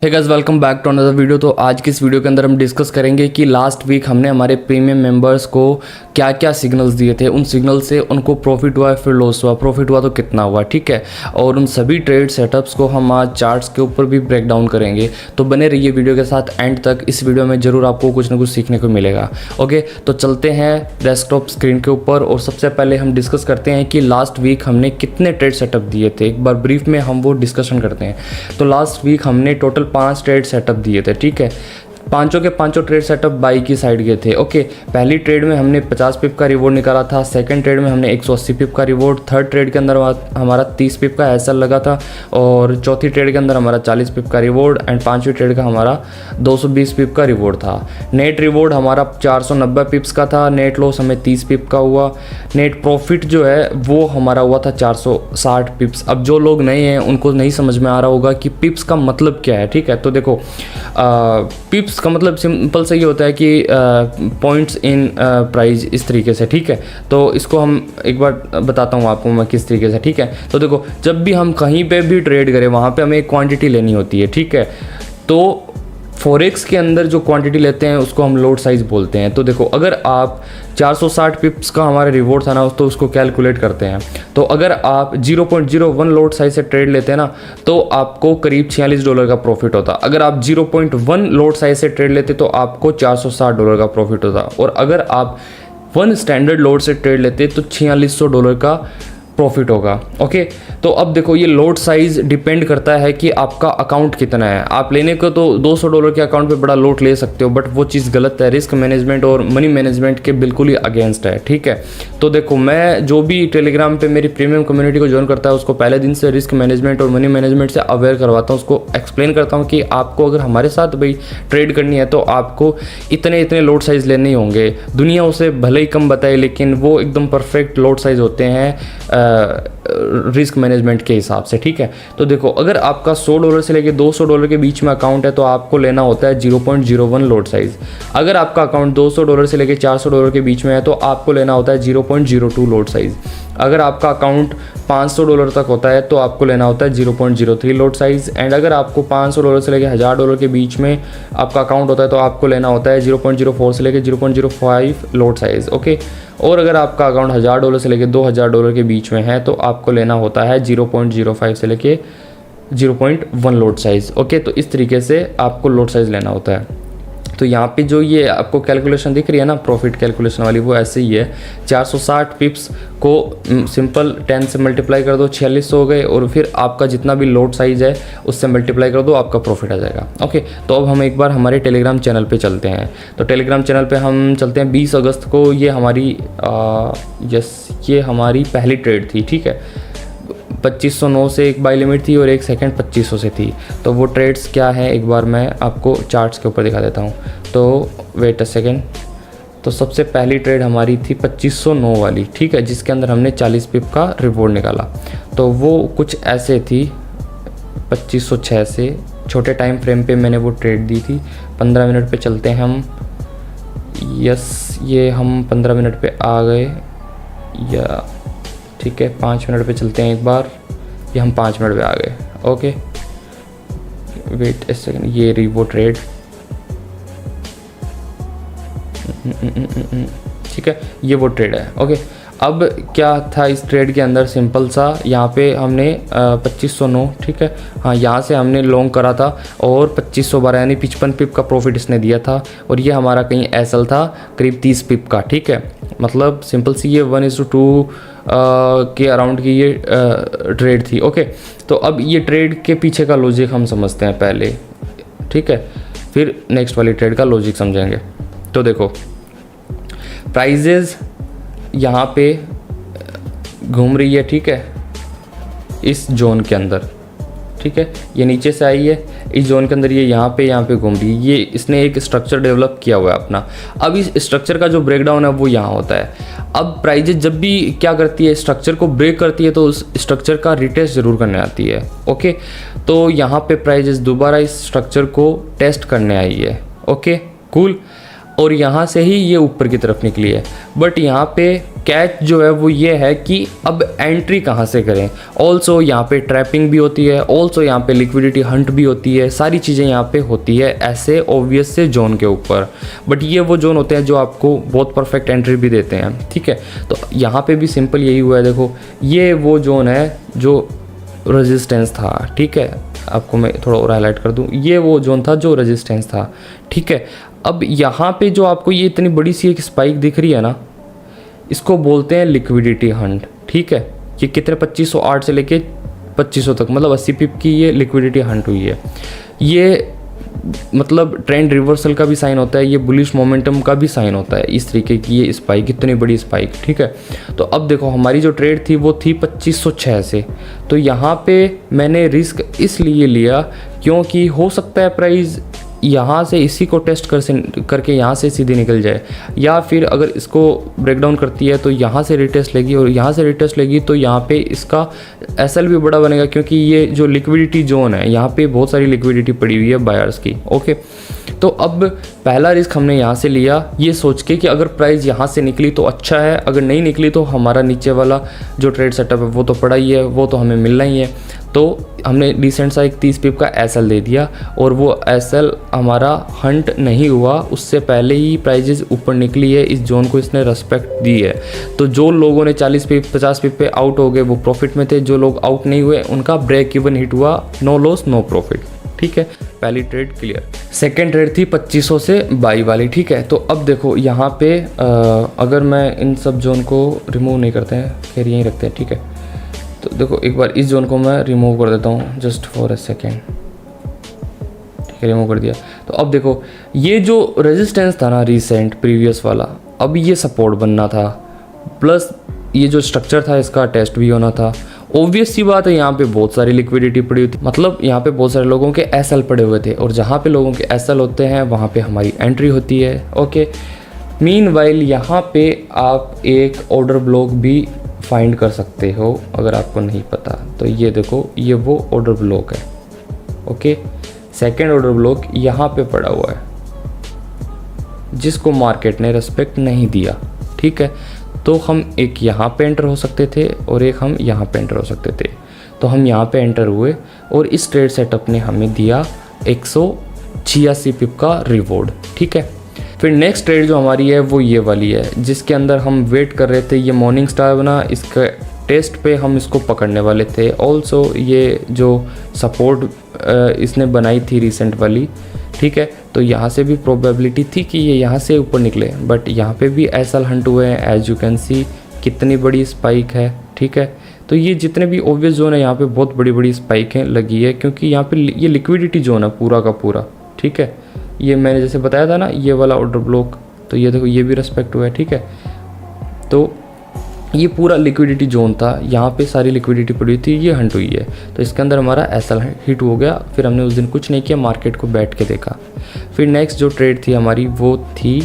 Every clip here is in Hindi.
Hey guys, welcome back to another video. तो आज की इस वीडियो के अंदर हम डिस्कस करेंगे कि लास्ट वीक हमने हमारे प्रीमियम मेंबर्स को क्या क्या सिग्नल्स दिए थे, उन सिग्नल से उनको प्रॉफिट हुआ है फिर लॉस हुआ, प्रॉफिट हुआ तो कितना हुआ, ठीक है। और उन सभी ट्रेड सेटअप्स को हम आज चार्ट्स के ऊपर भी ब्रेक डाउन करेंगे। तो बने रहिए वीडियो के साथ एंड तक। इस वीडियो में ज़रूर आपको कुछ ना कुछ सीखने को मिलेगा। ओके, तो चलते हैं डेस्कटॉप स्क्रीन के ऊपर और सबसे पहले हम डिस्कस करते हैं कि लास्ट वीक हमने कितने ट्रेड सेटअप दिए थे। एक बार ब्रीफ में हम वो डिस्कशन करते हैं। तो लास्ट वीक हमने टोटल 5 ट्रेड सेटअप दिए थे, ठीक है। पांचों के पांचों ट्रेड सेटअप बाई की साइड के थे। ओके, पहली ट्रेड में हमने 50 पिप का रिवॉर्ड निकाला था, सेकंड ट्रेड में हमने 180 पिप का रिवॉर्ड, थर्ड ट्रेड के अंदर हमारा 30 पिप का एसएल लगा था और चौथी ट्रेड के अंदर हमारा 40 पिप का रिवॉर्ड एंड पांचवी ट्रेड का हमारा 220 पिप का रिवॉर्ड था। नेट रिवॉर्ड हमारा 490 पिप्स का था, नेट लॉस हमें 30 पिप का हुआ, नेट प्रॉफिट जो है वो हमारा हुआ था 460 पिप्स। अब जो लोग नए हैं उनको नहीं समझ में आ रहा होगा कि पिप्स का मतलब क्या है, ठीक है। तो देखो, पिप्स का मतलब सिंपल से ये होता है कि पॉइंट्स इन प्राइस, इस तरीके से, ठीक है। तो इसको हम एक बार बताता हूँ आपको मैं किस तरीके से, ठीक है। तो देखो, जब भी हम कहीं पे भी ट्रेड करें वहाँ पे हमें एक क्वांटिटी लेनी होती है, ठीक है। तो फॉरेक्स के अंदर जो क्वांटिटी लेते हैं उसको हम लोड साइज़ बोलते हैं। तो देखो, अगर आप 460 पिप्स का हमारा रिवॉर्ड था ना, तो उसको कैलकुलेट करते हैं। तो अगर आप 0.01 लोड साइज से ट्रेड लेते हैं ना, तो आपको करीब $46 का प्रॉफिट होता। अगर आप 0.1 लोड साइज से ट्रेड लेते तो आपको $460 का प्रॉफिट होता। और अगर आप 1 स्टैंडर्ड लोड से ट्रेड लेते तो $4600 का प्रॉफिट होगा। ओके, तो अब देखो, ये लोड साइज डिपेंड करता है कि आपका अकाउंट कितना है। आप लेने को तो $200 के अकाउंट पे बड़ा लोड ले सकते हो, बट वो चीज़ गलत है। रिस्क मैनेजमेंट और मनी मैनेजमेंट के बिल्कुल ही अगेंस्ट है, ठीक है। तो देखो, मैं जो भी टेलीग्राम पे मेरी प्रीमियम कम्युनिटी को ज्वाइन करता है उसको पहले दिन से रिस्क मैनेजमेंट और मनी मैनेजमेंट से अवेयर करवाता हूँ। उसको एक्सप्लेन करता हूँ कि आपको अगर हमारे साथ भाई ट्रेड करनी है तो आपको इतने इतने लोड साइज लेने ही होंगे। दुनिया उसे भले ही कम बताए लेकिन वो एकदम परफेक्ट लोड साइज होते हैं रिस्क मैनेजमेंट के हिसाब से, ठीक है। तो देखो, अगर आपका $100 से लेके $200 के बीच में अकाउंट है तो आपको लेना होता है 0.01 लोड साइज। अगर आपका अकाउंट $200 से लेके $400 के बीच में है तो आपको लेना होता है 0.02 लोड साइज। अगर आपका अकाउंट $500 तक होता है तो आपको लेना होता है 0.03 लोड साइज। एंड अगर आपको $500 से लेके $1000 के बीच में आपका अकाउंट होता है तो आपको लेना होता है 0.04 से लेके 0.05 लोड साइज। ओके, और अगर आपका अकाउंट $1000 से लेके $2000 के बीच में है तो आपको लेना होता है 0.05 से लेके 0.1 लोड साइज। ओके, तो इस तरीके से आपको लोड साइज लेना होता है। तो यहाँ पे जो ये आपको कैलकुलेशन दिख रही है ना, प्रॉफिट कैलकुलेशन वाली, वो ऐसे ही है। 460 पिप्स को सिंपल 10 से मल्टीप्लाई कर दो, 4600 हो गए, और फिर आपका जितना भी लोड साइज है उससे मल्टीप्लाई कर दो, आपका प्रॉफिट आ जाएगा। ओके, तो अब हम एक बार हमारे टेलीग्राम चैनल पे चलते हैं। तो टेलीग्राम चैनल पे हम चलते हैं 20 अगस्त को। ये हमारी ये हमारी पहली ट्रेड थी, ठीक है। 2509 से एक बाई लिमिट थी और एक सेकंड 2500 से थी। तो वो ट्रेड्स क्या है एक बार मैं आपको चार्ट्स के ऊपर दिखा देता हूँ। तो वेट अ सेकंड। तो सबसे पहली ट्रेड हमारी थी 2509 वाली, ठीक है, जिसके अंदर हमने 40 पिप का रिवॉर्ड निकाला। तो वो कुछ ऐसे थी 2506 से। छोटे टाइम फ्रेम पे मैंने वो ट्रेड दी थी। 15 मिनट पे चलते हैं हम। यस, ये हम 15 मिनट पे आ गए, या ठीक है 5 मिनट पे चलते हैं एक बार। ये हम 5 मिनट पे आ गए। ओके, वेट ए सेकंड, ये रही वो ट्रेड, ठीक है, ये वो ट्रेड है। ओके, अब क्या था इस ट्रेड के अंदर, सिंपल सा, यहाँ पे हमने 2509, ठीक है, हाँ, यहाँ से हमने लॉन्ग करा था और 2512 यानी 55 पिप का प्रॉफिट इसने दिया था। और ये हमारा कहीं एसएल था करीब 30 पिप का, ठीक है। मतलब सिंपल सी ये 1:2 के अराउंड की ये ट्रेड थी। ओके, तो अब ये ट्रेड के पीछे का लॉजिक हम समझते हैं पहले, ठीक है, फिर नेक्स्ट वाली ट्रेड का लॉजिक समझेंगे। तो देखो, प्राइजेज यहाँ पे घूम रही है, ठीक है, इस जोन के अंदर, ठीक है। ये नीचे से आई है, इस जोन के अंदर ये यहाँ पे घूम रही है। ये इसने एक स्ट्रक्चर डेवलप किया हुआ है अपना। अब इस स्ट्रक्चर का जो ब्रेकडाउन है वो यहाँ होता है। अब प्राइजेज जब भी क्या करती है, स्ट्रक्चर को ब्रेक करती है तो उस स्ट्रक्चर का रिटेस्ट ज़रूर करने आती है। ओके, तो यहाँ पे प्राइजेज दोबारा इस स्ट्रक्चर को टेस्ट करने आई है। Okay, cool. और यहाँ से ही ये ऊपर की तरफ निकली है। बट यहाँ पे कैच जो है वो ये है कि अब एंट्री कहाँ से करें। ऑल्सो यहाँ पे ट्रैपिंग भी होती है, ऑल्सो यहाँ पे लिक्विडिटी हंट भी होती है, सारी चीज़ें यहाँ पे होती है ऐसे ऑब्वियस से जोन के ऊपर। बट ये वो जोन होते हैं जो आपको बहुत परफेक्ट एंट्री भी देते हैं, ठीक है। तो यहाँ पे भी सिंपल यही हुआ है, देखो ये वो जोन है जो रेजिस्टेंस था, ठीक है। आपको मैं थोड़ा और हाईलाइट कर दूं, ये वो जोन था जो रेजिस्टेंस था, ठीक है। अब यहाँ पे जो आपको ये इतनी बड़ी सी एक स्पाइक दिख रही है ना, इसको बोलते हैं लिक्विडिटी हंट, ठीक है। ये कितने 2508 से लेके 2500 तक, मतलब 80 पिप की ये लिक्विडिटी हंट हुई है। ये मतलब ट्रेंड रिवर्सल का भी साइन होता है, ये बुलिश मोमेंटम का भी साइन होता है, इस तरीके की ये स्पाइक, इतनी बड़ी स्पाइक, ठीक है। तो अब देखो हमारी जो ट्रेड थी वो थी 2506 से। तो यहाँ पे मैंने रिस्क इसलिए लिया क्योंकि हो सकता है प्राइस यहाँ से इसी को टेस्ट करके यहाँ से सीधे निकल जाए, या फिर अगर इसको ब्रेक डाउन करती है तो यहाँ से रिटेस्ट लेगी, और यहाँ से रिटेस्ट लेगी तो यहाँ पे इसका एसएल भी बड़ा बनेगा, क्योंकि ये जो लिक्विडिटी जोन है यहाँ पे बहुत सारी लिक्विडिटी पड़ी हुई है बायर्स की, ओके। तो अब पहला रिस्क हमने यहाँ से लिया ये सोच के कि अगर प्राइस यहाँ से निकली तो अच्छा है, अगर नहीं निकली तो हमारा नीचे वाला जो ट्रेड सेटअप है वो तो पड़ा ही है, वो तो हमें मिलना ही है। तो हमने डिसेंट सा एक 30 पिप का एसएल दे दिया, और वो एसएल हमारा हंट नहीं हुआ, उससे पहले ही प्राइजेस ऊपर निकली है, इस जोन को इसने रेस्पेक्ट दी है। तो जो लोगों ने 40 पिप 50 पिप पे आउट हो गए वो प्रॉफिट में थे, जो लोग आउट नहीं हुए उनका ब्रेक इवन हिट हुआ, नो लॉस नो प्रॉफिट, ठीक है। पहली ट्रेड क्लियर। सेकेंड ट्रेड थी 2500 से बाई वाली, ठीक है। तो अब देखो यहाँ पे अगर मैं इन सब जोन को रिमूव नहीं करते हैं, फिर यहीं रखते हैं, ठीक है। तो देखो एक बार इस जोन को मैं रिमूव कर देता हूँ जस्ट फॉर अ सेकेंड, ठीक है, रिमूव कर दिया। तो अब देखो ये जो रेजिस्टेंस था ना रिसेंट प्रीवियस वाला, अब ये सपोर्ट बनना था, प्लस ये जो स्ट्रक्चर था इसका टेस्ट भी होना था। ऑब्वियस सी बात है यहाँ पे बहुत सारी लिक्विडिटी पड़ी हुई थी, मतलब यहाँ पे बहुत सारे लोगों के एसएल पड़े हुए थे, और जहाँ पे लोगों के एसएल होते हैं वहाँ पे हमारी एंट्री होती है, ओके। मीनवाइल यहाँ पे आप एक ऑर्डर ब्लॉक भी फाइंड कर सकते हो अगर आपको नहीं पता, तो ये देखो ये वो ऑर्डर ब्लॉक है, ओके। सेकेंड ऑर्डर ब्लॉक यहाँ पे पड़ा हुआ है जिसको मार्केट ने रेस्पेक्ट नहीं दिया, ठीक है। तो हम एक यहाँ पे एंटर हो सकते थे और एक हम यहाँ पे एंटर हो सकते थे। तो हम यहाँ पे एंटर हुए और इस ट्रेड सेटअप ने हमें दिया 186 पिप का रिवॉर्ड, ठीक है। फिर नेक्स्ट ट्रेड जो हमारी है वो ये वाली है, जिसके अंदर हम वेट कर रहे थे, ये मॉर्निंग स्टार बना, इसका टेस्ट पे हम इसको पकड़ने वाले थे। ऑल्सो ये जो सपोर्ट इसने बनाई थी रिसेंट वाली, ठीक है। तो यहाँ से भी प्रोबेबिलिटी थी कि ये यहाँ से ऊपर निकले, बट यहाँ पे भी एसएल हंट हुए हैं, एज यू कैन सी कितनी बड़ी स्पाइक है, ठीक है। तो ये जितने भी ऑब्वियस जोन है यहाँ पे बहुत बड़ी बड़ी स्पाइकें लगी है, क्योंकि यहाँ पे ये लिक्विडिटी जोन है पूरा का पूरा, ठीक है। ये मैंने जैसे बताया था ना ये वाला ऑर्डर ब्लॉक, तो ये देखो ये भी रेस्पेक्ट हुआ है, ठीक है। तो ये पूरा लिक्विडिटी जोन था, यहाँ पे सारी लिक्विडिटी पड़ी हुई थी, ये हंट हुई है, तो इसके अंदर हमारा एसएल हिट हो गया। फिर हमने उस दिन कुछ नहीं किया, मार्केट को बैठ के देखा। फिर नेक्स्ट जो ट्रेड थी हमारी वो थी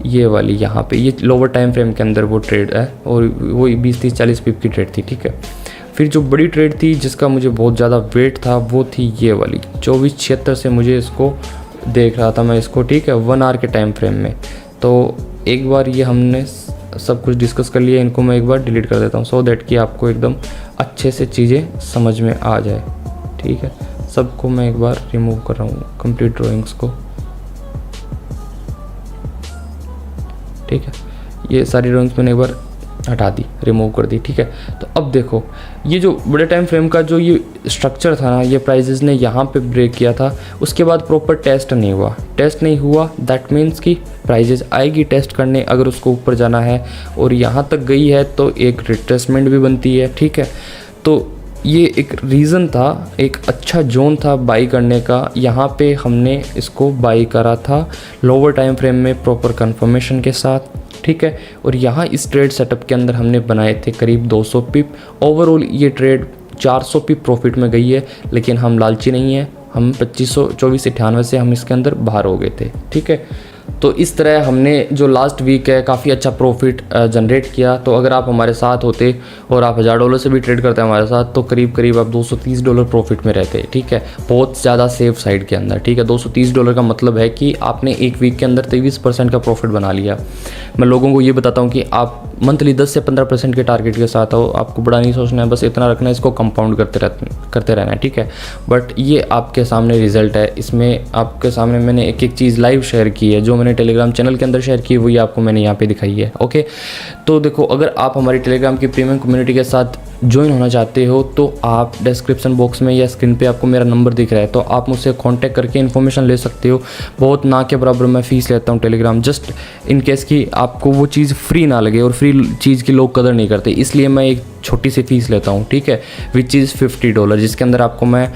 ये वाली, यहाँ पे ये लोअर टाइम फ्रेम के अंदर वो ट्रेड है, और वो 20-30-40 पिप की ट्रेड थी, ठीक है। फिर जो बड़ी ट्रेड थी जिसका मुझे बहुत ज़्यादा वेट था वो थी ये वाली 2476 से मुझे इसको देख रहा था मैं इसको, ठीक है, 1 आवर के टाइम फ्रेम में। तो एक बार ये हमने सब कुछ डिस्कस कर लिया, इनको मैं एक बार डिलीट कर देता हूँ सो दैट कि आपको एकदम अच्छे से चीज़ें समझ में आ जाए, ठीक है। सबको मैं एक बार रिमूव कर रहा हूँ कंप्लीट ड्राइंग्स को, ठीक है। ये सारी ड्राइंग्स मैंने एक बार हटा दी, रिमूव कर दी, ठीक है। तो अब देखो ये जो बड़े टाइम फ्रेम का जो ये स्ट्रक्चर था ना, ये प्राइजेस ने यहाँ पे ब्रेक किया था, उसके बाद प्रॉपर टेस्ट नहीं हुआ। टेस्ट नहीं हुआ दैट मीन्स कि प्राइजेस आएगी टेस्ट करने अगर उसको ऊपर जाना है, और यहाँ तक गई है तो एक रिट्रेसमेंट भी बनती है, ठीक है। तो ये एक रीज़न था, एक अच्छा जोन था बाई करने का, यहाँ पे हमने इसको बाई करा था लोअर टाइम फ्रेम में प्रॉपर कंफर्मेशन के साथ, ठीक है। और यहाँ इस ट्रेड सेटअप के अंदर हमने बनाए थे करीब 200 पिप। ओवरऑल ये ट्रेड 400 पिप प्रॉफिट में गई है, लेकिन हम लालची नहीं है, हम 2524.98 से हम इसके अंदर बाहर हो गए थे, ठीक है। तो इस तरह हमने जो लास्ट वीक है काफ़ी अच्छा प्रॉफिट जनरेट किया। तो अगर आप हमारे साथ होते और आप $1000 से भी ट्रेड करते हैं हमारे साथ, तो करीब करीब आप $230 प्रॉफिट में रहते। ठीक है, बहुत ज़्यादा सेफ साइड के अंदर। ठीक है, $230 का मतलब है कि आपने एक वीक के अंदर 23% का प्रॉफिट बना लिया। मैं लोगों को ये बताता हूँ कि आप मंथली 10 से 15% के टारगेट के साथ आओ, आपको बड़ा नहीं सोचना है, बस इतना रखना है, इसको कंपाउंड करते रहना है। ठीक है, बट ये आपके सामने रिजल्ट है। इसमें आपके सामने मैंने एक एक चीज़ लाइव शेयर की है, जो मैंने टेलीग्राम चैनल के अंदर शेयर की वही आपको मैंने यहाँ पे दिखाई है। ओके, तो देखो, अगर आप हमारी टेलीग्राम की प्रीमियम कम्युनिटी के साथ ज्वाइन होना चाहते हो तो आप डिस्क्रिप्शन बॉक्स में या स्क्रीन पे आपको मेरा नंबर दिख रहा है, तो आप मुझसे कांटेक्ट करके इन्फॉर्मेशन ले सकते हो। बहुत ना के बराबर मैं फ़ीस लेता हूँ टेलीग्राम, जस्ट इन केस कि आपको वो चीज़ फ्री ना लगे, और फ्री चीज़ की लोग कदर नहीं करते, इसलिए मैं एक छोटी सी फ़ीस लेता हूँ। ठीक है, विच इज़ $50, जिसके अंदर आपको मैं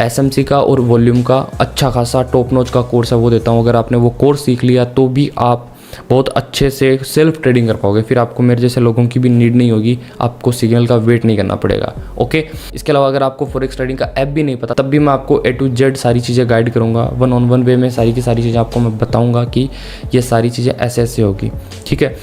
SMC का और वॉल्यूम का अच्छा खासा टॉप नॉच का कोर्स है वो देता हूँ। अगर आपने वो कोर्स सीख लिया तो भी आप बहुत अच्छे से सेल्फ ट्रेडिंग कर पाओगे, फिर आपको मेरे जैसे लोगों की भी नीड नहीं होगी, आपको सिग्नल का वेट नहीं करना पड़ेगा। ओके, इसके अलावा अगर आपको फॉरेक्स ट्रेडिंग का ऐप भी नहीं पता, तब भी मैं आपको A to Z सारी चीज़ें गाइड करूँगा, 1-on-1 वे में सारी की सारी चीज़ें आपको मैं बताऊँगा कि ये सारी चीज़ें ऐसे ऐसे होगी। ठीक है,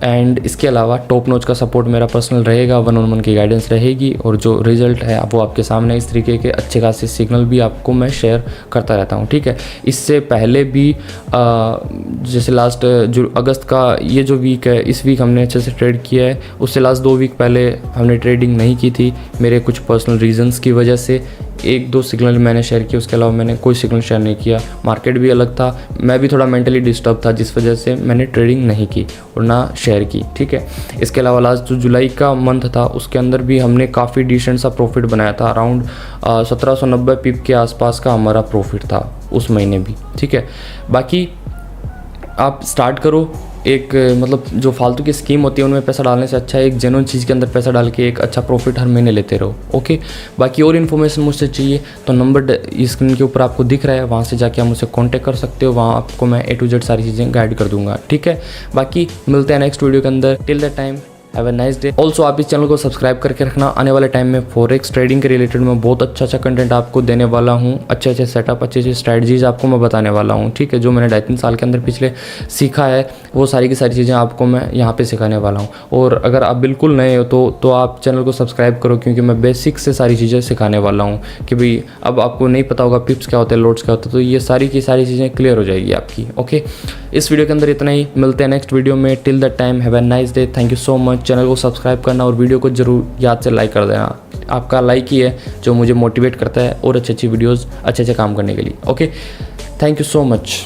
एंड इसके अलावा टॉप नॉच का सपोर्ट मेरा पर्सनल रहेगा, 1-on-1 की गाइडेंस रहेगी, और जो रिजल्ट है वो आपके सामने, इस तरीके के अच्छे खासे सिग्नल भी आपको मैं शेयर करता रहता हूँ। ठीक है, इससे पहले भी जैसे लास्ट जो अगस्त का ये जो वीक है, इस वीक हमने अच्छे से ट्रेड किया है। उससे लास्ट 2 वीक पहले हमने ट्रेडिंग नहीं की थी, मेरे कुछ पर्सनल रीजंस की वजह से। 1-2 सिग्नल मैंने शेयर किए, उसके अलावा मैंने कोई सिग्नल शेयर नहीं किया। मार्केट भी अलग था, मैं भी थोड़ा मेंटली डिस्टर्ब था, जिस वजह से मैंने ट्रेडिंग नहीं की और ना शेयर की। ठीक है, इसके अलावा लास्ट जो जुलाई का मंथ था उसके अंदर भी हमने काफ़ी डिसेंट सा प्रॉफिट बनाया था। अराउंड 1790 पिप के आसपास का हमारा प्रॉफिट था उस महीने भी। ठीक है, बाकी आप स्टार्ट करो। एक मतलब जो फालतू की स्कीम होती है उनमें पैसा डालने से अच्छा है एक जेन्युइन चीज़ के अंदर पैसा डाल के एक अच्छा प्रॉफिट हर महीने लेते रहो। ओके, बाकी और इन्फॉर्मेशन मुझसे चाहिए तो नंबर स्क्रीन के ऊपर आपको दिख रहा है, वहाँ से जाके आप मुझसे कांटेक्ट कर सकते हो, वहाँ आपको मैं A to Z सारी चीज़ें गाइड कर दूंगा। ठीक है, बाकी मिलते हैं नेक्स्ट वीडियो के अंदर। Till the time have a nice day. Also आप इस चैनल को सब्सक्राइब करके रखना, आने वाले टाइम में फॉरेक्स ट्रेडिंग के रिलेटेड मैं बहुत अच्छा कंटेंट आपको देने वाला हूँ, अच्छे सेटअप, अच्छी स्ट्रैटेजीज आपको मैं बताने वाला हूँ। ठीक है, जो मैंने 2.5-3 साल के अंदर पिछले सीखा है वो सारी की सारी चीज़ें आपको मैं यहाँ पे सिखाने वाला हूँ। और अगर आप बिल्कुल नए हो तो आप चैनल को सब्सक्राइब करो, क्योंकि मैं बेसिक से सारी चीज़ें सिखाने वाला हूँ कि भाई अब आपको नहीं पता होगा पिप्स क्या होते हैं, लोड्स क्या होते हैं, तो ये सारी की सारी चीज़ें क्लियर हो जाएगी आपकी। ओके, इस वीडियो के अंदर इतना ही, मिलते हैं नेक्स्ट वीडियो में। Till the time have a nice day, thank you so much. Channel को सब्सक्राइब करना और वीडियो को जरूर याद से लाइक कर देना, आपका लाइक ही है जो मुझे मोटिवेट करता है और अच्छी वीडियोस अच्छे काम करने के लिए। Okay, thank you so much.